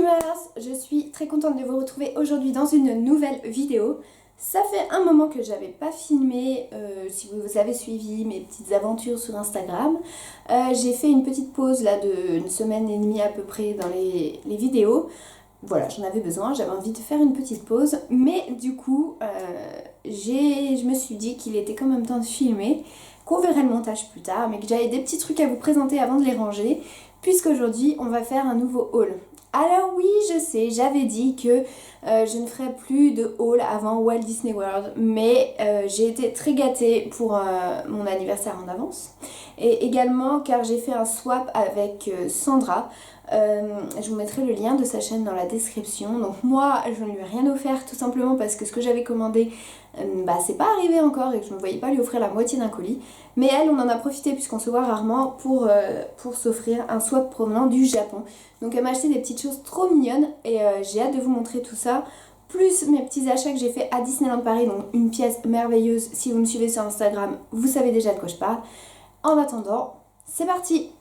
Dreamers, je suis très contente de vous retrouver aujourd'hui dans une nouvelle vidéo. Ça fait un moment que j'avais pas filmé, si vous avez suivi mes petites aventures sur Instagram. J'ai fait une petite pause là d'une semaine et demie à peu près dans les vidéos. Voilà, j'en avais besoin, j'avais envie de faire une petite pause. Mais du coup, je me suis dit qu'il était quand même temps de filmer, qu'on verrait le montage plus tard, mais que j'avais des petits trucs à vous présenter avant de les ranger, puisqu'aujourd'hui on va faire un nouveau haul. Alors oui, je sais, j'avais dit que je ne ferais plus de haul avant Walt Disney World, mais j'ai été très gâtée pour mon anniversaire en avance. Et également car j'ai fait un swap avec Sandra. Je vous mettrai le lien de sa chaîne dans la description. Donc moi, je ne lui ai rien offert tout simplement parce que ce que j'avais commandé, c'est pas arrivé encore et que je ne voyais pas lui offrir la moitié d'un colis. Mais elle, on en a profité puisqu'on se voit rarement pour s'offrir un swap provenant du Japon. Donc elle m'a acheté des petites choses trop mignonnes et j'ai hâte de vous montrer tout ça. Plus mes petits achats que j'ai fait à Disneyland Paris, donc une pièce merveilleuse. Si vous me suivez sur Instagram, vous savez déjà de quoi je parle. En attendant, c'est parti!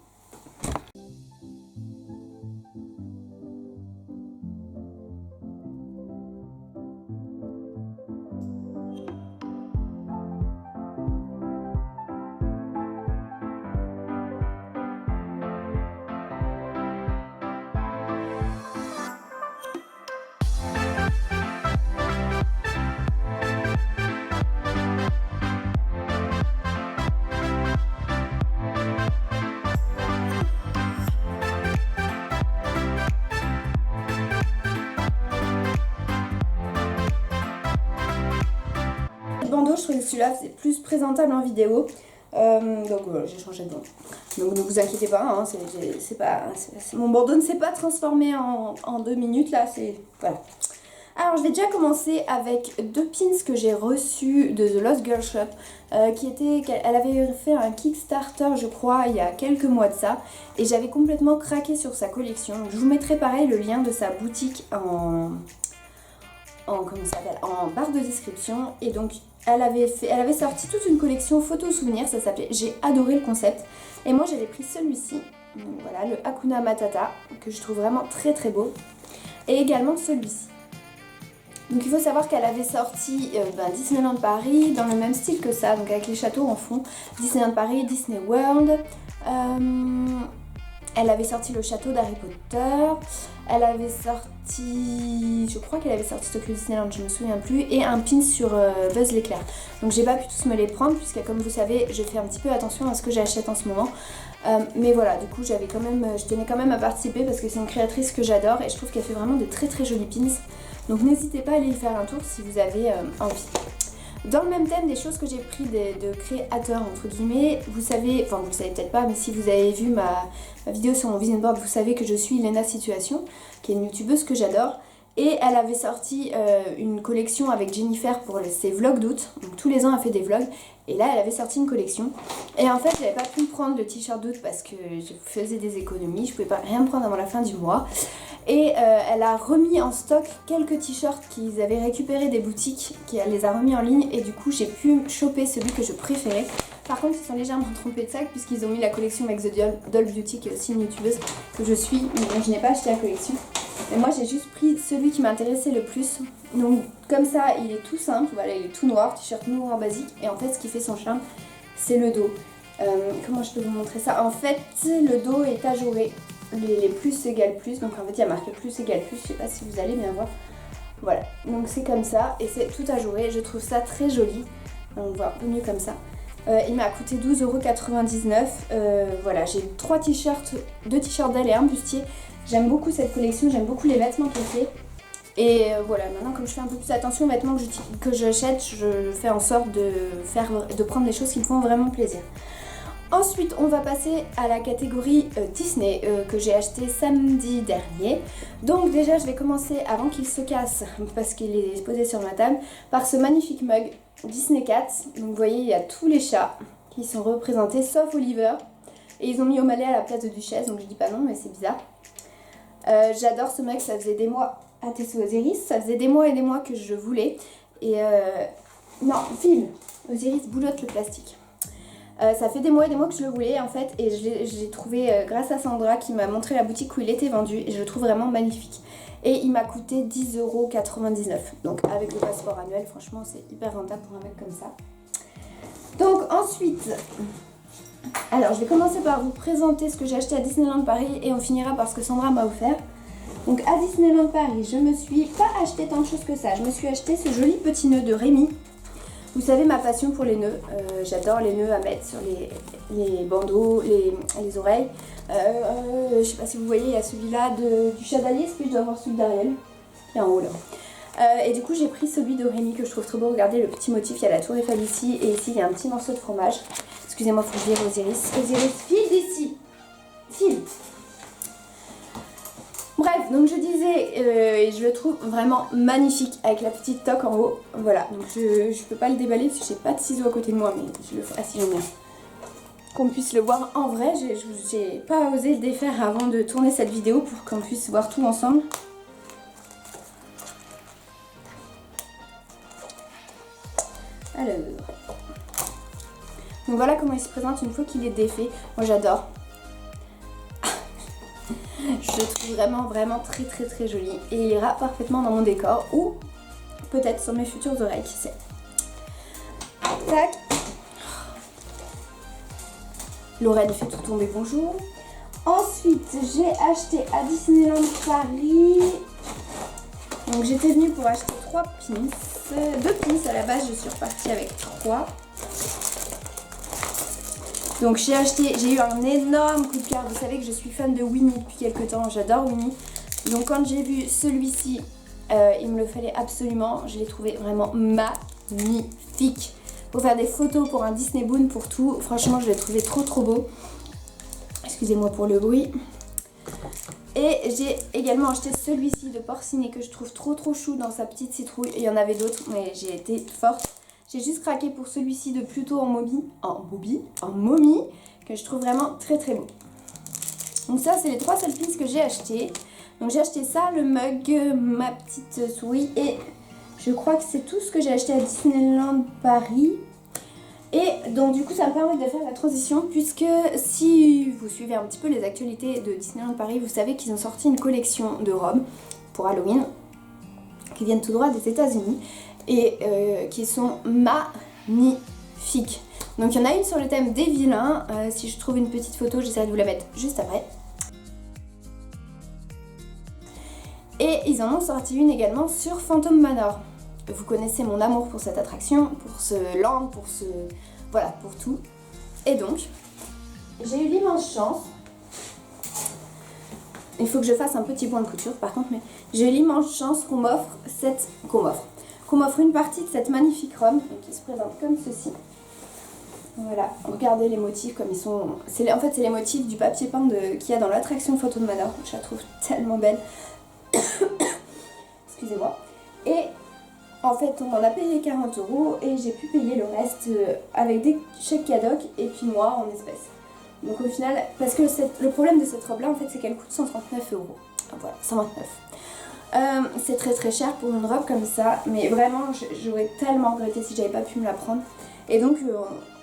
Bandeau, je trouvais que celui-là c'est plus présentable en vidéo, donc voilà, j'ai changé de bandeau. Donc ne vous inquiétez pas, hein, mon bandeau ne s'est pas transformé en 2 minutes là, voilà. Alors je vais déjà commencer avec deux pins que j'ai reçus de The Lost Girl Shop, elle avait fait un Kickstarter je crois il y a quelques mois de ça, et j'avais complètement craqué sur sa collection. Donc, je vous mettrai pareil le lien de sa boutique en barre de description. Et donc elle avait sorti toute une collection photos souvenirs, ça s'appelait, j'ai adoré le concept. Et moi j'avais pris celui-ci, donc voilà, le Hakuna Matata, que je trouve vraiment très très beau. Et également celui-ci. Donc il faut savoir qu'elle avait sorti Disneyland Paris dans le même style que ça, donc avec les châteaux en fond. Disneyland Paris, Disney World. Elle avait sorti le château d'Harry Potter, elle avait sorti, je crois qu'elle avait sorti Tokyo Disneyland, je me souviens plus, et un pin sur Buzz l'éclair. Donc j'ai pas pu tous me les prendre puisque comme vous savez, je fais un petit peu attention à ce que j'achète en ce moment. Mais voilà, du coup je tenais quand même à participer parce que c'est une créatrice que j'adore et je trouve qu'elle fait vraiment de très très jolis pins. Donc n'hésitez pas à aller y faire un tour si vous avez envie. Dans le même thème, des choses que j'ai pris de créateurs entre guillemets, vous savez peut-être pas, mais si vous avez vu ma vidéo sur mon vision board, vous savez que je suis Lena Situation, qui est une youtubeuse que j'adore. Et elle avait sorti une collection avec Jennifer pour ses vlogs d'août. Donc tous les ans elle fait des vlogs. Et là elle avait sorti une collection. Et en fait j'avais pas pu prendre le t-shirt d'août parce que je faisais des économies. Je pouvais pas rien prendre avant la fin du mois. Et elle a remis en stock quelques t-shirts qu'ils avaient récupérés des boutiques. Elle les a remis en ligne et du coup j'ai pu choper celui que je préférais. Par contre ils sont légèrement trompés de sac puisqu'ils ont mis la collection avec The Doll Beauty, qui est aussi une youtubeuse que je suis. Mais bon, je n'ai pas acheté la collection. Et moi j'ai juste pris celui qui m'intéressait le plus. Donc comme ça il est tout simple, voilà, il est tout noir, t-shirt noir basique. Et en fait ce qui fait son charme c'est le dos. Comment je peux vous montrer ça? En fait le dos est ajouré, les plus égale plus. Donc en fait il y a marqué plus égale plus, je sais pas si vous allez bien voir. Voilà, donc c'est comme ça et c'est tout ajouré, je trouve ça très joli. On voit un peu mieux comme ça. Il m'a coûté 12,99 €. Voilà, j'ai 2 t-shirts d'elle et un bustier. J'aime beaucoup cette collection, j'aime beaucoup les vêtements qu'elle fait. Et voilà, maintenant comme je fais un peu plus attention aux vêtements que j'achète, je fais en sorte de prendre des choses qui me font vraiment plaisir. Ensuite, on va passer à la catégorie Disney que j'ai acheté samedi dernier. Donc déjà, je vais commencer avant qu'il se casse, parce qu'il est posé sur ma table, par ce magnifique mug Disney Cats. Donc vous voyez, il y a tous les chats qui sont représentés, sauf Oliver. Et ils ont mis O'Malley à la place de Duchesse, donc je dis pas non, mais c'est bizarre. J'adore ce mug, ça faisait des mois, à Tessou Osiris, ça faisait des mois et des mois que je voulais. Et non, file, Osiris boulotte le plastique. Ça fait des mois et des mois que je le voulais en fait, et je l'ai trouvé grâce à Sandra qui m'a montré la boutique où il était vendu, et je le trouve vraiment magnifique. Et il m'a coûté 10,99 €. Donc avec le passeport annuel, franchement, c'est hyper rentable pour un mec comme ça. Donc ensuite, alors je vais commencer par vous présenter ce que j'ai acheté à Disneyland Paris et on finira par ce que Sandra m'a offert. Donc à Disneyland Paris, je me suis pas acheté tant de choses que ça. Je me suis acheté ce joli petit nœud de Rémi. Vous savez ma passion pour les nœuds. J'adore les nœuds à mettre sur les bandeaux, les oreilles. Je sais pas si vous voyez, il y a celui-là du Chevalier, est-ce que je dois avoir celui d'Ariel qui est en haut là. Et du coup j'ai pris celui de Rémi que je trouve trop beau. Regardez le petit motif, il y a la tour Eiffel ici et ici il y a un petit morceau de fromage. Excusez-moi, faut que je dise Osiris. Osiris, file d'ici. File. Bref, donc je disais, je le trouve vraiment magnifique avec la petite toque en haut. Voilà, donc je peux pas le déballer parce que j'ai pas de ciseaux à côté de moi, mais je le ferai si j'en ai. Qu'on puisse le voir en vrai, j'ai pas osé le défaire avant de tourner cette vidéo pour qu'on puisse voir tout ensemble. Alors, donc voilà comment il se présente une fois qu'il est défait. Moi j'adore. Je le trouve vraiment très joli et il ira parfaitement dans mon décor ou peut-être sur mes futures oreilles, qui sait. Tac. Lorraine fait tout tomber, bonjour. Ensuite, j'ai acheté à Disneyland Paris. Donc j'étais venue pour acheter 3 pins. 2 pins à la base, je suis repartie avec 3. Donc j'ai eu un énorme coup de cœur. Vous savez que je suis fan de Winnie depuis quelques temps, j'adore Winnie. Donc quand j'ai vu celui-ci, il me le fallait absolument. Je l'ai trouvé vraiment magnifique. Pour faire des photos, pour un Disney Boon, pour tout. Franchement, je l'ai trouvé trop beau. Excusez-moi pour le bruit. Et j'ai également acheté celui-ci de Porcinet que je trouve trop chou dans sa petite citrouille. Il y en avait d'autres, mais j'ai été forte. J'ai juste craqué pour celui-ci de Pluto en momie, que je trouve vraiment très beau. Donc ça, c'est les 3 seuls pins que j'ai achetés. Donc j'ai acheté ça, le mug, ma petite souris et je crois que c'est tout ce que j'ai acheté à Disneyland Paris. Et donc du coup ça me permet de faire la transition puisque si vous suivez un petit peu les actualités de Disneyland Paris, vous savez qu'ils ont sorti une collection de robes pour Halloween qui viennent tout droit des États-Unis et qui sont magnifiques. Donc il y en a une sur le thème des vilains. Si je trouve une petite photo, j'essaierai de vous la mettre juste après. Et ils en ont sorti une également sur Phantom Manor. Vous connaissez mon amour pour cette attraction, pour ce land, voilà, pour tout. Et donc, j'ai eu l'immense chance, il faut que je fasse un petit point de couture par contre, mais j'ai eu l'immense chance qu'on m'offre une partie de cette magnifique robe qui se présente comme ceci. Voilà, regardez les motifs comme ils sont. En fait, c'est les motifs du papier peint qu'il y a dans l'attraction Phantom Manor. Je la trouve tellement belle. Excusez-moi. Et en fait, on en a payé 40 € et j'ai pu payer le reste avec des chèques cadoc et puis moi en espèces. Donc au final, parce que le problème de cette robe-là, en fait, c'est qu'elle coûte 139 €. Voilà, 129. C'est très cher pour une robe comme ça, mais vraiment, j'aurais tellement regretté si j'avais pas pu me la prendre. Et donc,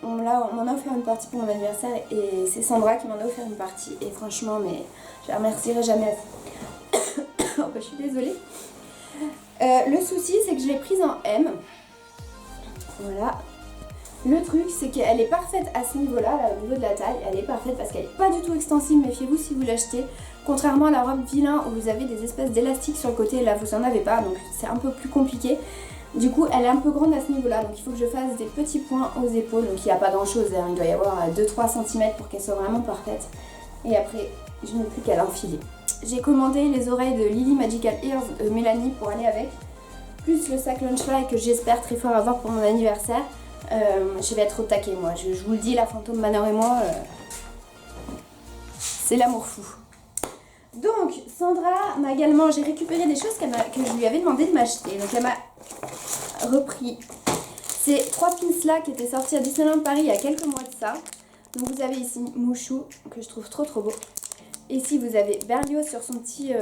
on m'en a offert une partie pour mon anniversaire et c'est Sandra qui m'en a offert une partie. Et franchement, mais je la remercierai jamais assez. Oh, bah, je suis désolée. Le souci, c'est que je l'ai prise en M. Voilà. Le truc, c'est qu'elle est parfaite à ce niveau-là, là, au niveau de la taille. Elle est parfaite parce qu'elle n'est pas du tout extensible. Méfiez-vous si vous l'achetez. Contrairement à la robe vilain où vous avez des espèces d'élastiques sur le côté, là vous en avez pas, donc c'est un peu plus compliqué. Du coup, elle est un peu grande à ce niveau-là, donc il faut que je fasse des petits points aux épaules. Donc il n'y a pas grand-chose, hein. Il doit y avoir 2-3 cm pour qu'elle soit vraiment parfaite. Et après, je n'ai plus qu'à l'enfiler. J'ai commandé les oreilles de Lily Magical Ears de Mélanie pour aller avec, plus le sac Lunchfly que j'espère très fort avoir pour mon anniversaire. Je vais être au taquet, moi. Je vous le dis, la Phantom Manor et moi, c'est l'amour fou. Donc, Sandra m'a également... J'ai récupéré des choses que je lui avais demandé de m'acheter. Donc, elle m'a repris ces 3 pins là qui étaient sortis à Disneyland Paris il y a quelques mois de ça. Donc, vous avez ici Mouchou, que je trouve trop beau. Ici, vous avez Berlioz sur son petit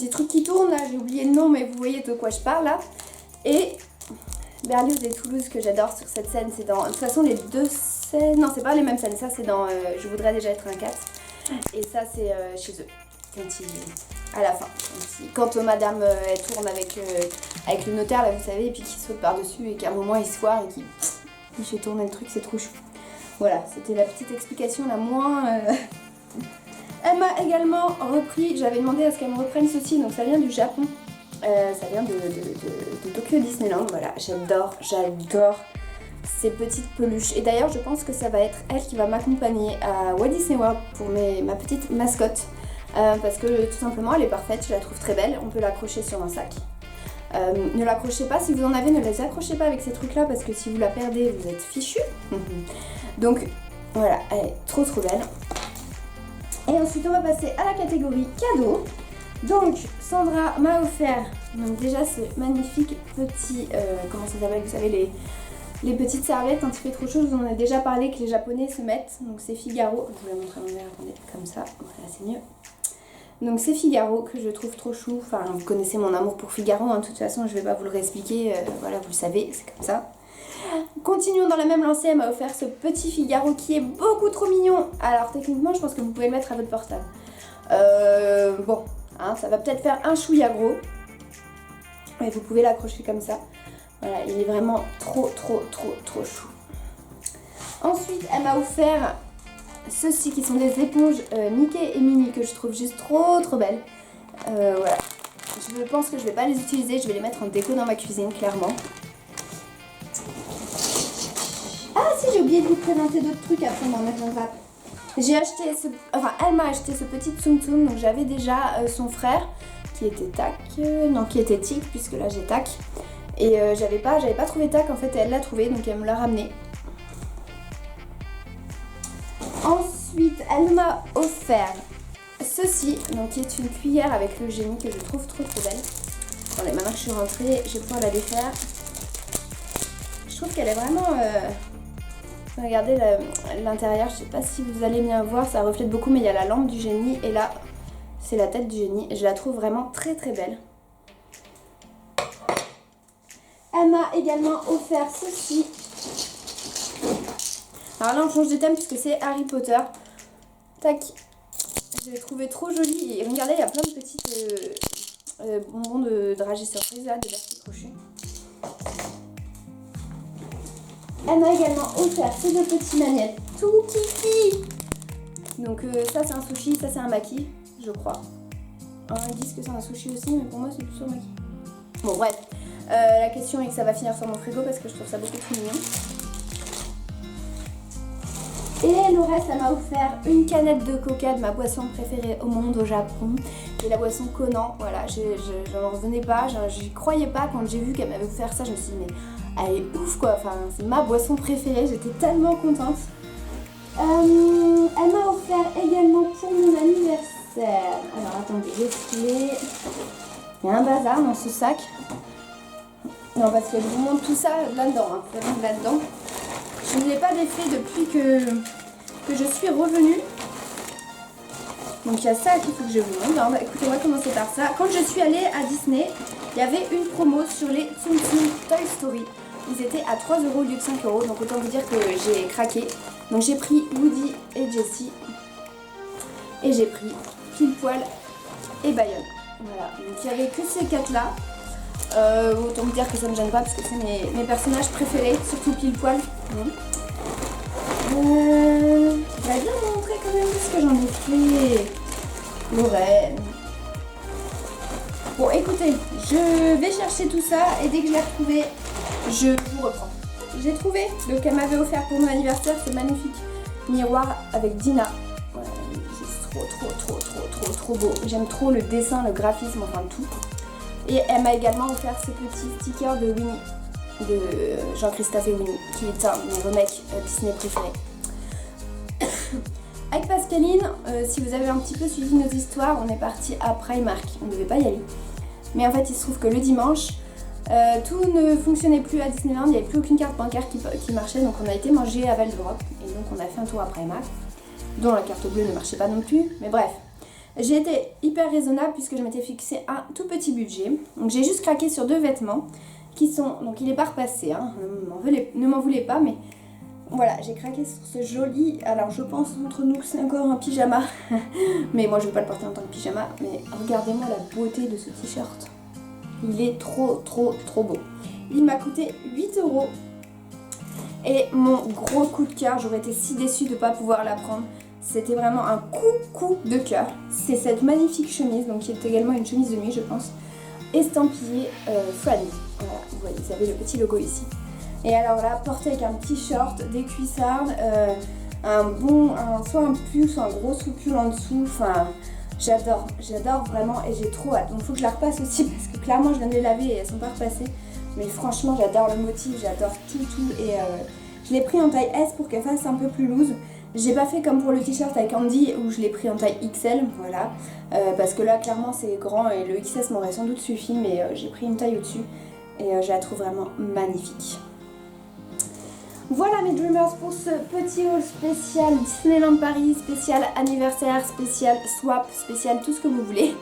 truc qui tourne, là. J'ai oublié le nom, mais vous voyez de quoi je parle, là. Et Berlioz et Toulouse, que j'adore sur cette scène. C'est dans... De toute façon, les deux scènes... Non, c'est pas les mêmes scènes. Ça, c'est dans Je voudrais déjà être un 4. Et ça, c'est chez eux. à la fin, quand madame elle tourne avec le notaire là vous savez, et puis qu'il saute par dessus et qu'à un moment il se foire et qu'il fait tourner le truc, c'est trop chou. Voilà, c'était la petite explication la moins... Elle m'a également repris, j'avais demandé à ce qu'elle me reprenne ceci, donc ça vient du Japon, ça vient de Tokyo Disneyland, voilà, j'adore ces petites peluches. Et d'ailleurs je pense que ça va être elle qui va m'accompagner à Walt Disney World pour ma petite mascotte, parce que tout simplement elle est parfaite, je la trouve très belle, on peut l'accrocher sur un sac. Ne l'accrochez pas, si vous en avez, ne les accrochez pas avec ces trucs là, parce que si vous la perdez vous êtes fichu. Donc voilà, elle est trop belle. Et ensuite on va passer à la catégorie cadeau. Donc Sandra m'a offert donc déjà ce magnifique petit, comment ça s'appelle, vous savez les petites serviettes quand il fait trop chaud, je vous en ai déjà parlé que les japonais se mettent, donc c'est Figaro, je vous la montre à l'envers, attendez, comme ça, voilà c'est mieux. Donc c'est Figaro que je trouve trop chou, enfin vous connaissez mon amour pour Figaro, hein, de toute façon je vais pas vous le réexpliquer, voilà vous le savez, c'est comme ça. Continuons dans la même lancée, elle m'a offert ce petit Figaro qui est beaucoup trop mignon. Alors techniquement je pense que vous pouvez le mettre à votre portable. Bon, hein, ça va peut-être faire un chouïa gros. Mais vous pouvez l'accrocher comme ça. Voilà, il est vraiment trop chou. Ensuite elle m'a offert ceux-ci qui sont des éponges Mickey et Minnie que je trouve juste trop belles. Voilà, je pense que je vais pas les utiliser, je vais les mettre en déco dans ma cuisine clairement. Ah si, j'ai oublié de vous présenter d'autres trucs après m'en mettre un rap. J'ai acheté elle m'a acheté ce petit Tsum Tsum, donc j'avais déjà son frère qui était qui était Tic, puisque là j'ai Tac. Et j'avais pas trouvé Tac en fait, et elle l'a trouvé, donc elle me l'a ramené. Ensuite, elle m'a offert ceci, donc qui est une cuillère avec le génie que je trouve trop belle. Attendez, maintenant que je suis rentrée, je vais pouvoir la défaire. Je trouve qu'elle est vraiment... Regardez l'intérieur, je sais pas si vous allez bien voir, ça reflète beaucoup, mais il y a la lampe du génie et là, c'est la tête du génie. Je la trouve vraiment très belle. Elle m'a également offert ceci. Alors là, on change de thème puisque c'est Harry Potter. Tac. Je l'ai trouvé trop jolie. Et regardez, il y a plein de petites bonbons de dragées surprise là, de Bertie Crochet. Elle m'a également offert ces deux petits manettes tout kiki. Donc ça c'est un sushi, ça c'est un maki, je crois. Alors, ils disent que c'est un sushi aussi, mais pour moi c'est plus un maki. Bon bref, la question est que ça va finir sur mon frigo parce que je trouve ça beaucoup trop mignon. Et le reste, elle m'a offert une canette de coca de ma boisson préférée au monde au Japon. C'est la boisson Conan, voilà, je n'en revenais pas, j'y croyais pas quand j'ai vu qu'elle m'avait offert ça, je me suis dit mais elle est ouf quoi, enfin c'est ma boisson préférée, j'étais tellement contente. Elle m'a offert également pour mon anniversaire, alors attendez, il y a un bazar dans ce sac. Non parce que je vous montre tout ça là-dedans, hein, vraiment là-dedans. Je ne l'ai pas défait depuis que je suis revenue. Donc il y a ça qu'il faut que je vous montre. Alors, écoutez, on va commencer par ça. Quand je suis allée à Disney, il y avait une promo sur les Tsum Tsum Toy Story. Ils étaient à 3 € au lieu de 5 €. Donc autant vous dire que j'ai craqué. Donc j'ai pris Woody et Jessie. Et j'ai pris Pile Poil et Bayonne. Voilà. Donc il n'y avait que ces 4 là. Autant vous dire que ça me gêne pas parce que c'est mes personnages préférés, surtout Pile Poil. Je vais bien vous montrer quand même ce que j'en ai fait. Lorraine. Bon écoutez, je vais chercher tout ça et dès que je l'ai retrouvé, je vous reprends. J'ai trouvé, donc elle m'avait offert pour mon anniversaire ce magnifique miroir avec Dina. Ouais, c'est trop beau. J'aime trop le dessin, le graphisme, enfin tout. Et elle m'a également offert ce petit sticker de Winnie, de Jean-Christophe et Winnie, qui est un de mes remakes Disney préférés. Avec Pascaline, si vous avez un petit peu suivi nos histoires, on est parti à Primark, on ne devait pas y aller. Mais en fait il se trouve que le dimanche, tout ne fonctionnait plus à Disneyland, il n'y avait plus aucune carte bancaire qui marchait, donc on a été manger à Val d'Europe et donc on a fait un tour à Primark, dont la carte bleue ne marchait pas non plus, mais bref. J'ai été hyper raisonnable puisque je m'étais fixé un tout petit budget. Donc j'ai juste craqué sur 2 vêtements qui sont... Donc il est pas repassé, hein, ne m'en voulez pas, mais Voilà, j'ai craqué sur ce joli, alors je pense entre nous que c'est encore un pyjama, mais moi je vais pas le porter en tant que pyjama, mais regardez-moi la beauté de ce t-shirt. Il est trop beau. Il m'a coûté 8 €. Et mon gros coup de cœur, j'aurais été si déçue de ne pas pouvoir la prendre. C'était vraiment un coup de cœur. C'est cette magnifique chemise, donc qui est également une chemise de nuit je pense, estampillée Friends. Voilà, vous voyez, vous avez le petit logo ici. Et alors là, portée avec un petit short, des cuissardes, soit un pull, soit un gros sous-pull en dessous. Enfin, j'adore vraiment et j'ai trop hâte. Donc il faut que je la repasse aussi parce que clairement je viens de les laver et elles sont pas repassées. Mais franchement, j'adore le motif, j'adore tout. Et je l'ai pris en taille S pour qu'elle fasse un peu plus loose. J'ai pas fait comme pour le t-shirt avec Andy où je l'ai pris en taille XL, voilà. Parce que là, clairement, c'est grand et le XS m'aurait sans doute suffi, mais j'ai pris une taille au-dessus. Et je la trouve vraiment magnifique. Voilà mes Dreamers pour ce petit haul spécial Disneyland Paris, spécial anniversaire, spécial swap, spécial tout ce que vous voulez.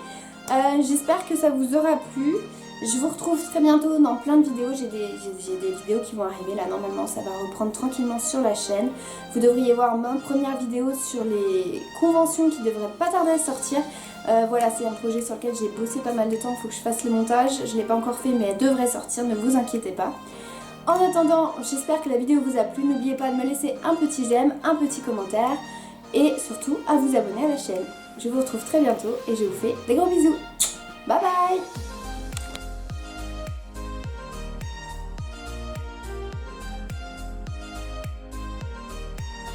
J'espère que ça vous aura plu. Je vous retrouve très bientôt dans plein de vidéos. J'ai des vidéos qui vont arriver là. Normalement, ça va reprendre tranquillement sur la chaîne. Vous devriez voir ma première vidéo sur les conventions qui devraient pas tarder à sortir. Voilà, c'est un projet sur lequel j'ai bossé pas mal de temps. Il faut que je fasse le montage. Je ne l'ai pas encore fait, mais elle devrait sortir. Ne vous inquiétez pas. En attendant, j'espère que la vidéo vous a plu. N'oubliez pas de me laisser un petit j'aime, un petit commentaire et surtout à vous abonner à la chaîne. Je vous retrouve très bientôt et je vous fais des gros bisous. Bye bye!